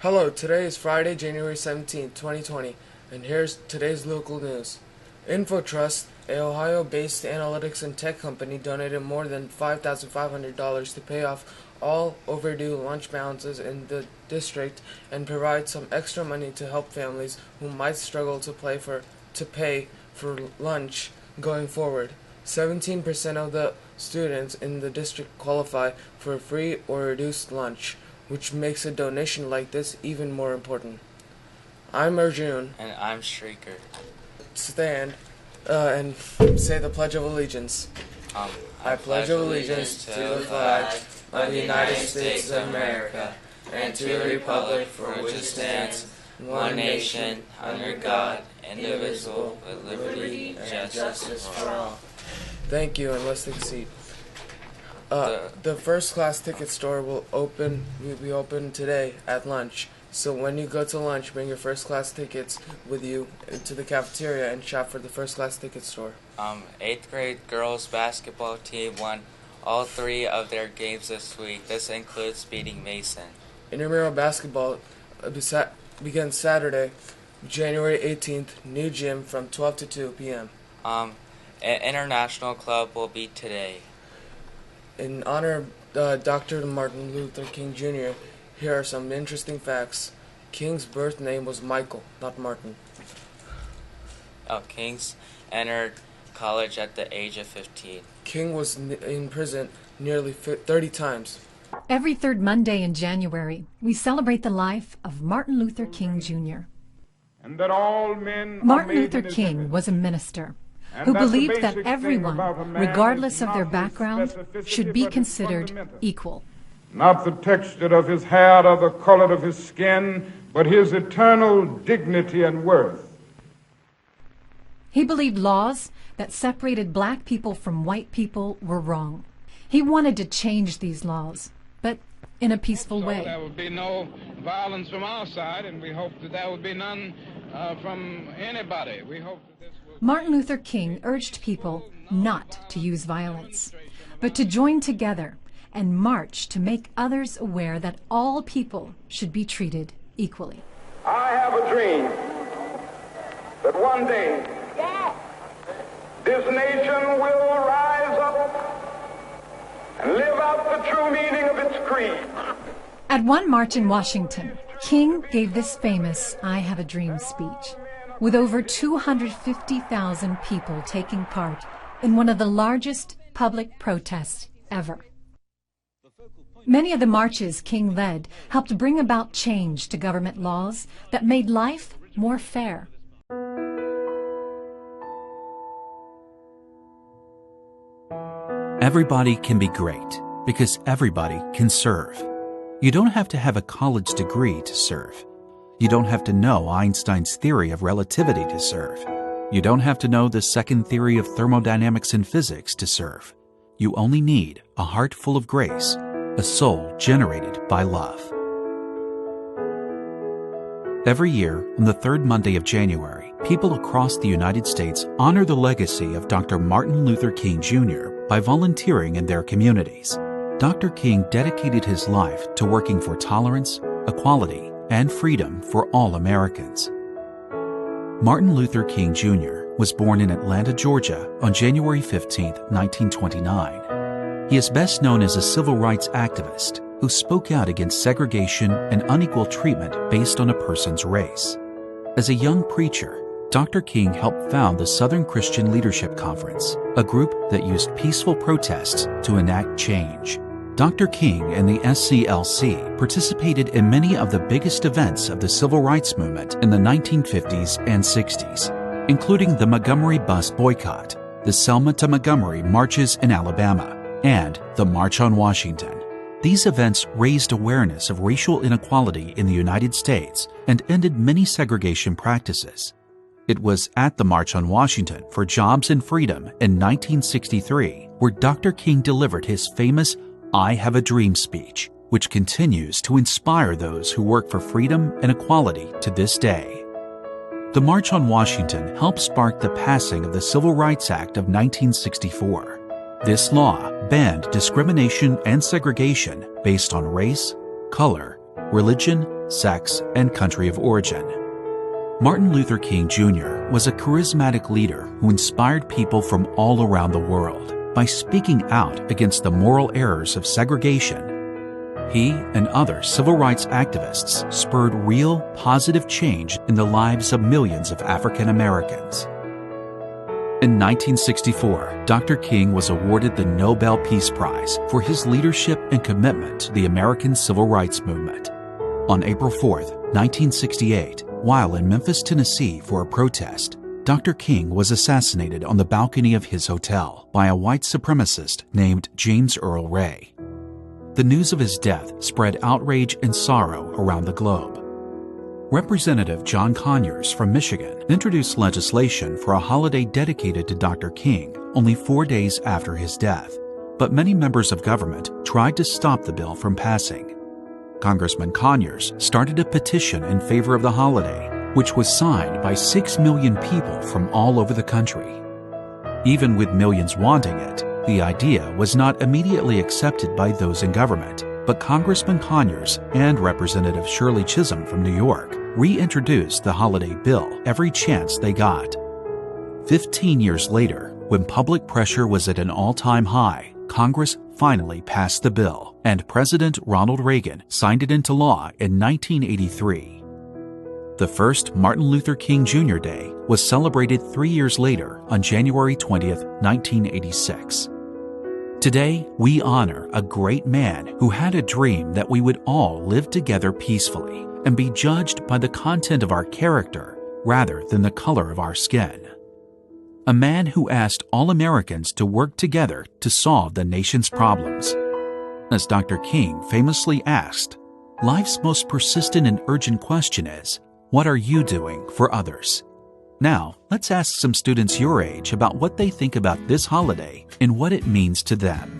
Hello, today is Friday, January 17th, 2020, and here's today's local news. InfoTrust, a Ohio-based analytics and tech company, donated more than $5,500 to pay off all overdue lunch balances in the district and provide some extra money to help families who might struggle to pay for lunch going forward. 17% of the students in the district qualify for free or reduced lunch, which makes a donation like this even more important. I'm Arjun. And I'm Shrieker. Stand and say the Pledge of Allegiance. I pledge allegiance to the flag of the United States of America and to the republic for which it stands, one nation, under God, indivisible, with liberty and justice for all. Thank you, and let's take a seat. The first class ticket store will be open today at lunch. So when you go to lunch, bring your first class tickets with you to the cafeteria and shop for the first class ticket store. 8th grade girls basketball team won all 3 of their games this week. This includes beating Mason. Intramural basketball begins Saturday, January 18th, new gym from 12 to 2 p.m. An international club will be today. In honor of Dr. Martin Luther King Jr., here are some interesting facts. King's birth name was Michael, not Martin. King's entered college at the age of 15. King was in prison nearly 30 times. Every third Monday in January, we celebrate the life of Martin Luther King Jr. And that all men Martin Luther King was a minister who believed that everyone, regardless of their background, should be considered equal. Not the texture of his hair or the color of his skin, but his eternal dignity and worth. He believed laws that separated black people from white people were wrong. He wanted to change these laws, but in a peaceful way. There would be no violence from our side, and we hope that there would be none from anybody. We hope that this will... Martin Luther King urged people not to use violence, but to join together and march to make others aware that all people should be treated equally. I have a dream that one day this nation will rise up and live out the true meaning of its creed. At one march in Washington, King gave this famous "I Have a Dream" speech, with over 250,000 people taking part in one of the largest public protests ever. Many of the marches King led helped bring about change to government laws that made life more fair. Everybody can be great because everybody can serve. You don't have to have a college degree to serve. You don't have to know Einstein's theory of relativity to serve. You don't have to know the second theory of thermodynamics and physics to serve. You only need a heart full of grace, a soul generated by love. Every year, on the third Monday of January, people across the United States honor the legacy of Dr. Martin Luther King Jr. by volunteering in their communities. Dr. King dedicated his life to working for tolerance, equality, and freedom for all Americans. Martin Luther King Jr. was born in Atlanta, Georgia on January 15, 1929. He is best known as a civil rights activist who spoke out against segregation and unequal treatment based on a person's race. As a young preacher, Dr. King helped found the Southern Christian Leadership Conference, a group that used peaceful protests to enact change. Dr. King and the SCLC participated in many of the biggest events of the civil rights movement in the 1950s and 60s, including the Montgomery bus boycott, the Selma to Montgomery marches in Alabama, and the March on Washington. These events raised awareness of racial inequality in the United States and ended many segregation practices. It was at the March on Washington for Jobs and Freedom in 1963 where Dr. King delivered his famous "I Have a Dream" speech, which continues to inspire those who work for freedom and equality to this day. The March on Washington helped spark the passing of the Civil Rights Act of 1964. This law banned discrimination and segregation based on race, color, religion, sex, and country of origin. Martin Luther King Jr. was a charismatic leader who inspired people from all around the world by speaking out against the moral errors of segregation. He and other civil rights activists spurred real, positive change in the lives of millions of African Americans. In 1964, Dr. King was awarded the Nobel Peace Prize for his leadership and commitment to the American civil rights movement. On April 4, 1968, while in Memphis, Tennessee for a protest, Dr. King was assassinated on the balcony of his hotel by a white supremacist named James Earl Ray. The news of his death spread outrage and sorrow around the globe. Representative John Conyers from Michigan introduced legislation for a holiday dedicated to Dr. King only 4 days after his death, but many members of government tried to stop the bill from passing. Congressman Conyers started a petition in favor of the holiday, which was signed by 6 million people from all over the country. Even with millions wanting it, the idea was not immediately accepted by those in government, but Congressman Conyers and Representative Shirley Chisholm from New York reintroduced the holiday bill every chance they got. 15 years later, when public pressure was at an all-time high, Congress finally passed the bill, and President Ronald Reagan signed it into law in 1983. The first Martin Luther King Jr. Day was celebrated 3 years later on January 20th, 1986. Today, we honor a great man who had a dream that we would all live together peacefully and be judged by the content of our character rather than the color of our skin. A man who asked all Americans to work together to solve the nation's problems. As Dr. King famously asked, life's most persistent and urgent question is, what are you doing for others? Now, let's ask some students your age about what they think about this holiday and what it means to them.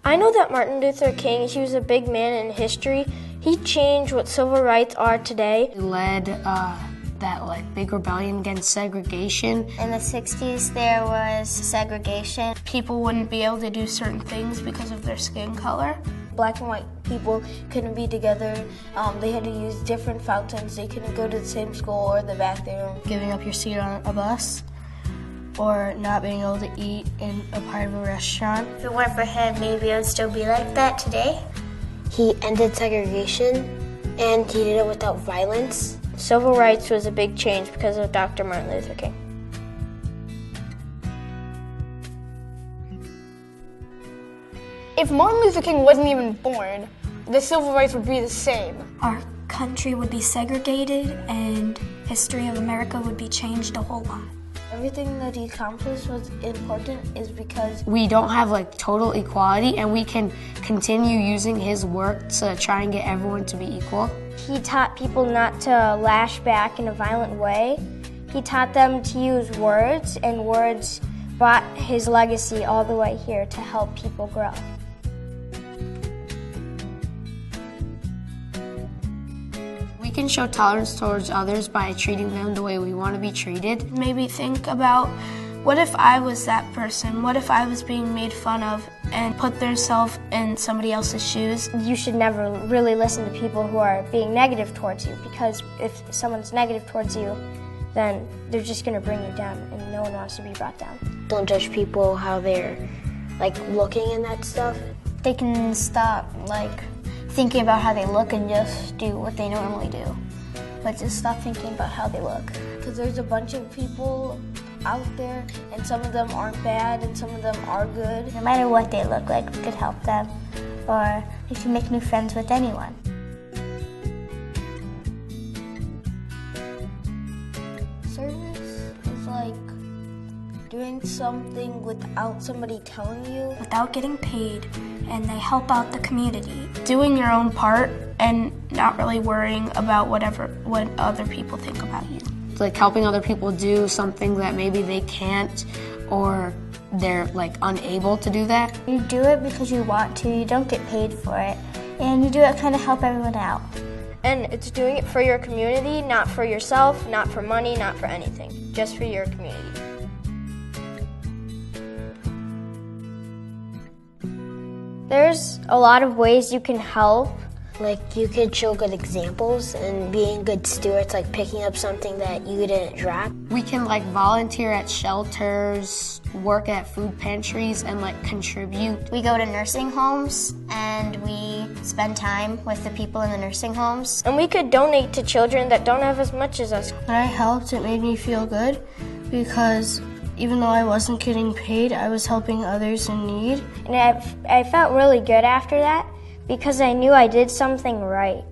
I know that Martin Luther King, he was a big man in history. He changed what civil rights are today. He led that big rebellion against segregation. In the 60s, there was segregation. People wouldn't be able to do certain things because of their skin color. Black and white people couldn't be together. They had to use different fountains. They couldn't go to the same school or the bathroom. Giving up your seat on a bus or not being able to eat in a part of a restaurant. If it weren't for him, maybe it would still be like that today. He ended segregation and he did it without violence. Civil rights was a big change because of Dr. Martin Luther King. If Martin Luther King wasn't even born, the civil rights would be the same. Our country would be segregated and history of America would be changed a whole lot. Everything that he accomplished was important is because we don't have total equality, and we can continue using his work to try and get everyone to be equal. He taught people not to lash back in a violent way. He taught them to use words, and words brought his legacy all the way here to help people grow. We can show tolerance towards others by treating them the way we want to be treated. Maybe think about, what if I was that person? What if I was being made fun of, and put themselves in somebody else's shoes? You should never really listen to people who are being negative towards you, because if someone's negative towards you, then they're just going to bring you down, and no one wants to be brought down. Don't judge people how they're looking and that stuff. They can stop thinking about how they look and just do what they normally do. But just stop thinking about how they look. Because there's a bunch of people out there, and some of them aren't bad, and some of them are good. No matter what they look like, we could help them, or you can make new friends with anyone. Service is like doing something without somebody telling you. Without getting paid, and they help out the community. Doing your own part and not really worrying about what other people think about you. Helping other people do something that maybe they can't, or they're unable to do that. You do it because you want to, you don't get paid for it, and you do it kind of help everyone out. And it's doing it for your community, not for yourself, not for money, not for anything, just for your community. There's a lot of ways you can help. Like, you could show good examples and being good stewards, like picking up something that you didn't drop. We can like volunteer at shelters, work at food pantries, and like contribute. We go to nursing homes and we spend time with the people in the nursing homes. And we could donate to children that don't have as much as us. When I helped, it made me feel good because even though I wasn't getting paid, I was helping others in need. And I felt really good after that because I knew I did something right.